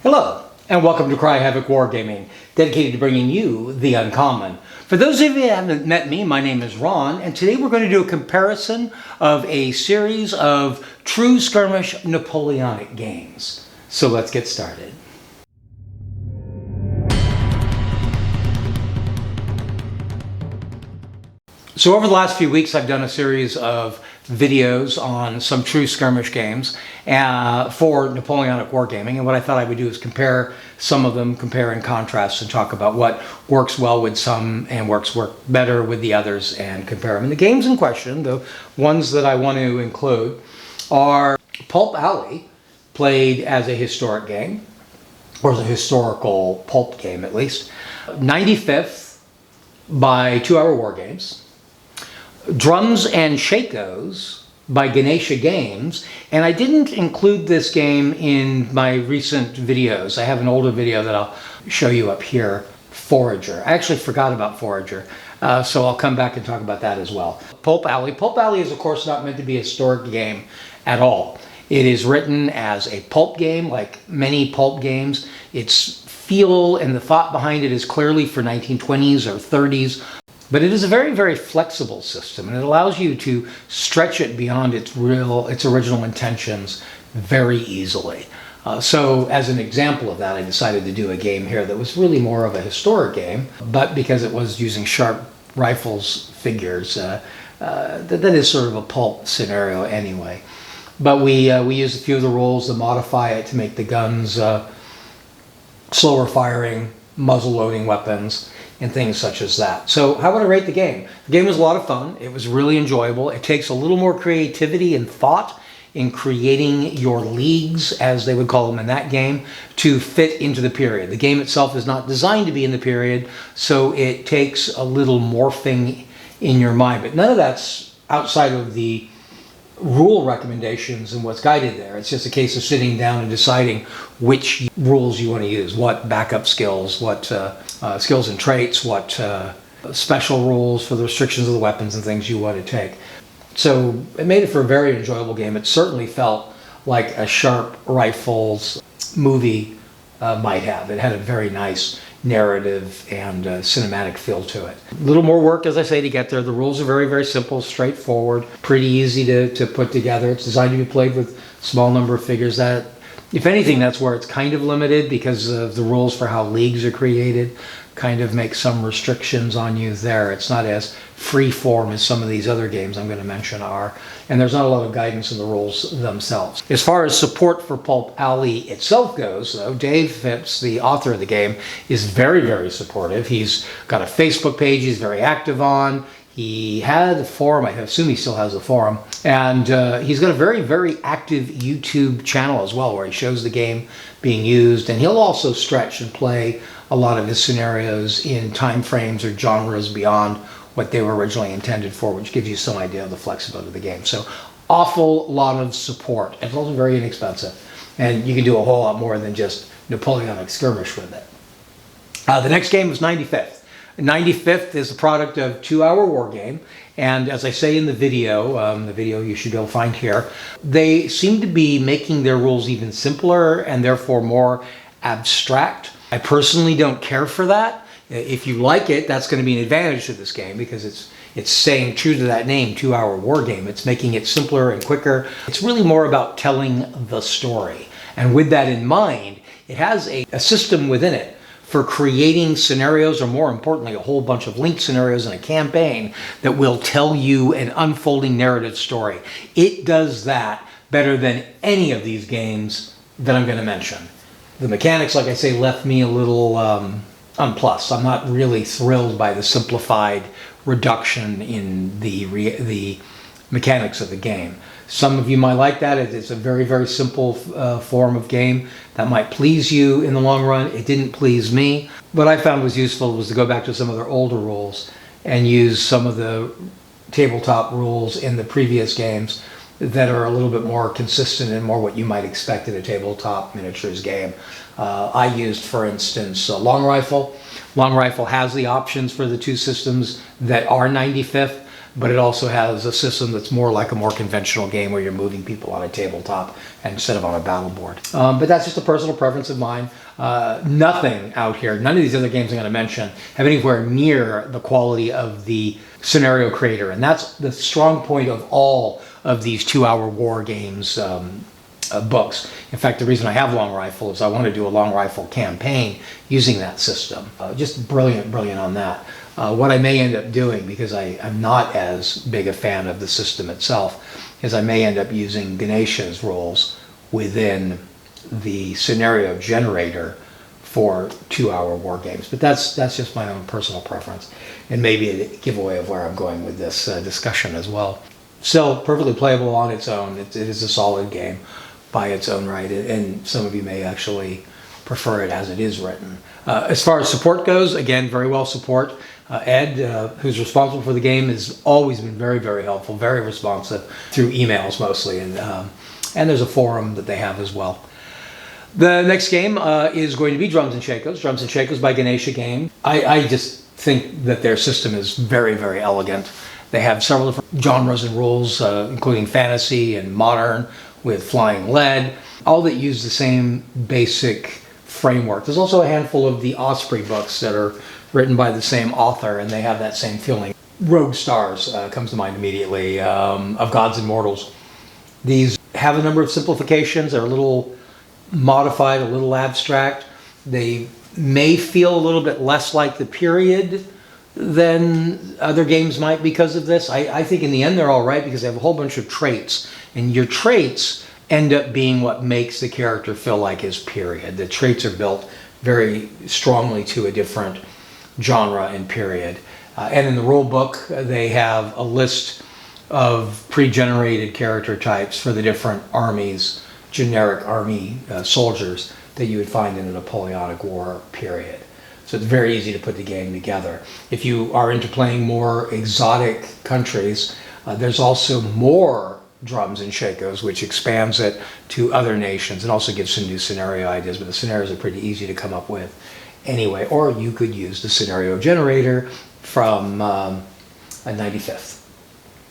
Hello, and welcome to Havoc Wargaming, dedicated to bringing you the uncommon. For those of you who haven't met me, my name is Ron, and today we're going to do a comparison of a series of true skirmish Napoleonic games. So let's get started. So over the last few weeks, I've done a series of videos on some true skirmish games for Napoleonic Wargaming, and what I thought I would do is compare some of them, compare and contrast, and talk about what works well with some and work better with the others, and compare them. And the games in question, the ones that I want to include, are Pulp Alley, played as a historic game, or as a historical pulp game at least, 95th by 2 Hour Wargames, Drums and Shakos by Ganesha Games, and I didn't include this game in my recent videos. I have an older video that I'll show you up here, Forager. I actually forgot about Forager, so I'll come back and talk about that as well. Pulp Alley. Pulp Alley is of course not meant to be a historic game at all. It is written as a pulp game, like many pulp games. Its feel and the thought behind it is clearly for 1920s or 30s. But it is a very, very flexible system, and it allows you to stretch it beyond its original intentions very easily. So as an example of that, I decided to do a game here that was really more of a historic game, but because it was using sharp rifles figures, that is sort of a pulp scenario anyway. But we used a few of the rules to modify it to make the guns slower firing, muzzle loading weapons, and things such as that. So how would I rate the game? The game was a lot of fun. It was really enjoyable. It takes a little more creativity and thought in creating your leagues, as they would call them in that game, to fit into the period. The game itself is not designed to be in the period, so it takes a little morphing in your mind. But none of that's outside of the rule recommendations and what's guided there. It's just a case of sitting down and deciding which rules you want to use, what backup skills, what skills and traits, what special rules for the restrictions of the weapons and things you want to take. So it made it for a very enjoyable game. It certainly felt like a Sharp Rifles movie might have. It had a very nice narrative and cinematic feel to it. A little more work, as I say, to get there. The rules are very, very simple, straightforward, pretty easy to put together. It's designed to be played with a small number of figures. That, if anything, that's where it's kind of limited, because of the rules for how leagues are created kind of make some restrictions on you there. It's not as free form as some of these other games I'm going to mention are, and there's not a lot of guidance in the rules themselves. As far as support for Pulp Alley itself goes, though, Dave Phipps, the author of the game, is very, very supportive. He's got a Facebook page he's very active on. He had a forum, I assume he still has a forum, and he's got a very, very active YouTube channel as well, where he shows the game being used, and he'll also stretch and play a lot of his scenarios in time frames or genres beyond what they were originally intended for, which gives you some idea of the flexibility of the game. So awful lot of support. It's also very inexpensive, and you can do a whole lot more than just Napoleonic Skirmish with it. The next game was 95th. 95th is the product of 2 Hour Wargame, and as I say in the video you should be able to find here, they seem to be making their rules even simpler and therefore more abstract. I personally don't care for that. If you like it, that's going to be an advantage to this game, because it's staying true to that name, 2 Hour Wargame. It's making it simpler and quicker. It's really more about telling the story. And with that in mind, it has a system within it for creating scenarios, or more importantly, a whole bunch of linked scenarios in a campaign that will tell you an unfolding narrative story. It does that better than any of these games that I'm going to mention. The mechanics, like I say, left me a little unplussed. I'm not really thrilled by the simplified reduction in the mechanics of the game. Some of you might like that. It's a very, very simple form of game that might please you in the long run. It didn't please me. What I found was useful was to go back to some of their older rules and use some of the tabletop rules in the previous games that are a little bit more consistent and more what you might expect in a tabletop miniatures game. I used, for instance, a long rifle. Long rifle has the options for the two systems that are 95th, but it also has a system that's more like a more conventional game where you're moving people on a tabletop instead of on a battle board. But that's just a personal preference of mine. Nothing out here, none of these other games I'm going to mention have anywhere near the quality of the scenario creator, and that's the strong point of all of these 2-hour war games books. In fact, the reason I have Long Rifle is I want to do a Long Rifle campaign using that system. Just brilliant on that. What I may end up doing, because I'm not as big a fan of the system itself, is I may end up using Ganesha's rules within the scenario generator for 2-hour war games. But that's just my own personal preference, and maybe a giveaway of where I'm going with this discussion as well. Still perfectly playable on its own. It is a solid game by its own right, and some of you may actually prefer it as it is written. As far as support goes, again, very well support. Ed, who's responsible for the game, has always been very helpful, very responsive through emails mostly, and there's a forum that they have as well. The next game is going to be Drums and Shakos. Drums and Shakos by Ganesha Game. I just think that their system is very elegant. They have several different genres and rules, including fantasy and modern with flying lead, all that use the same basic framework. There's also a handful of the Osprey books that are written by the same author, and they have that same feeling. Rogue Stars comes to mind immediately, of Gods and Mortals. These have a number of simplifications. They're a little modified, a little abstract. They may feel a little bit less like the period than other games might because of this. I think in the end they're all right because they have a whole bunch of traits, and your traits end up being what makes the character feel like his period. The traits are built very strongly to a different genre and period. And in the rule book, they have a list of pre-generated character types for the different armies, generic army soldiers that you would find in the Napoleonic War period. So it's very easy to put the game together. If you are into playing more exotic countries, there's also more Drums and Shakos, which expands it to other nations and also gives some new scenario ideas, but the scenarios are pretty easy to come up with anyway. Or you could use the scenario generator from a 95th.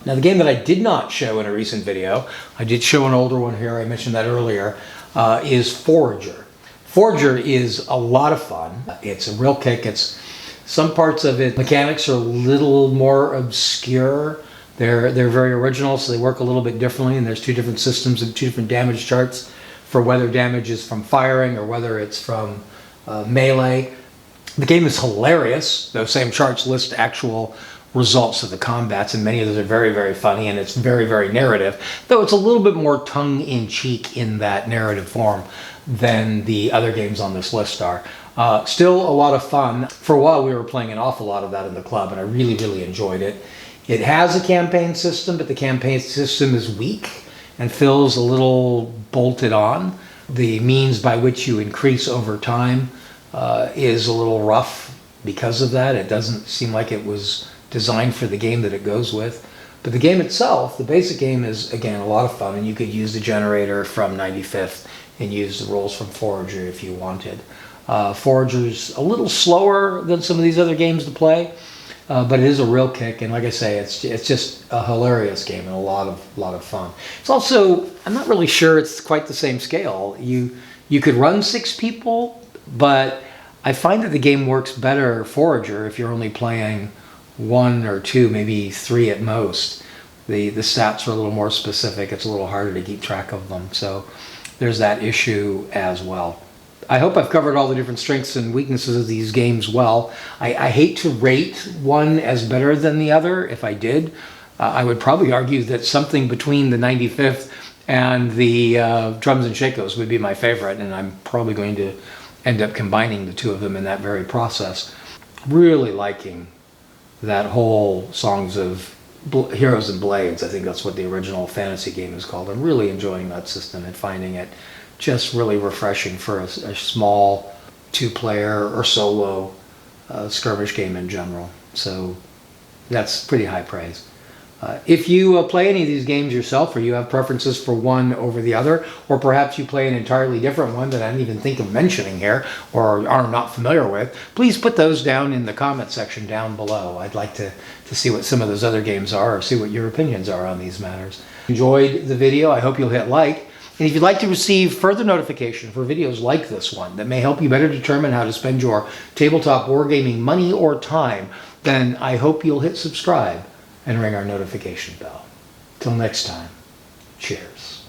Now, the game that I did not show in a recent video, I did show an older one here, I mentioned that earlier, is Forager. Forager is a lot of fun. It's a real kick. Some parts of it, mechanics are a little more obscure. They're very original, so they work a little bit differently, and there's two different systems and two different damage charts for whether damage is from firing or whether it's from melee. The game is hilarious. Those same charts list actual results of the combats, and many of those are very funny, and it's very narrative, though it's a little bit more tongue-in-cheek in that narrative form than the other games on this list are. Still a lot of fun. For a while we were playing an awful lot of that in the club, and I really enjoyed it. It has a campaign system, but the campaign system is weak and feels a little bolted on. The means by which you increase over time is a little rough because of that. It doesn't seem like it was designed for the game that it goes with. But the game itself, the basic game, is again a lot of fun, and you could use the generator from 95th and use the rules from Forager if you wanted. Forager's a little slower than some of these other games to play, but it is a real kick, and like I say, it's just a hilarious game and a lot of fun. It's also, I'm not really sure it's quite the same scale. You could run 6 people, but I find that the game works better Forager if you're only playing 1 or 2, maybe 3 at most. The stats are a little more specific. It's a little harder to keep track of them, so there's that issue as well. I hope I've covered all the different strengths and weaknesses of these games well. I hate to rate one as better than the other. If I did, I would probably argue that something between the 95th and the Drums and Shakos would be my favorite, and I'm probably going to end up combining the two of them in that very process. Really liking that whole Songs of Heroes and Blades. I think that's what the original fantasy game is called. I'm really enjoying that system and finding it just really refreshing for a small 2-player or solo skirmish game in general. So that's pretty high praise. If you play any of these games yourself, or you have preferences for one over the other, or perhaps you play an entirely different one that I didn't even think of mentioning here, or are not familiar with, please put those down in the comment section down below. I'd like to see what some of those other games are, or see what your opinions are on these matters. Enjoyed the video. I hope you'll hit like. And if you'd like to receive further notification for videos like this one that may help you better determine how to spend your tabletop wargaming money or time, then I hope you'll hit subscribe and ring our notification bell. Till next time, cheers.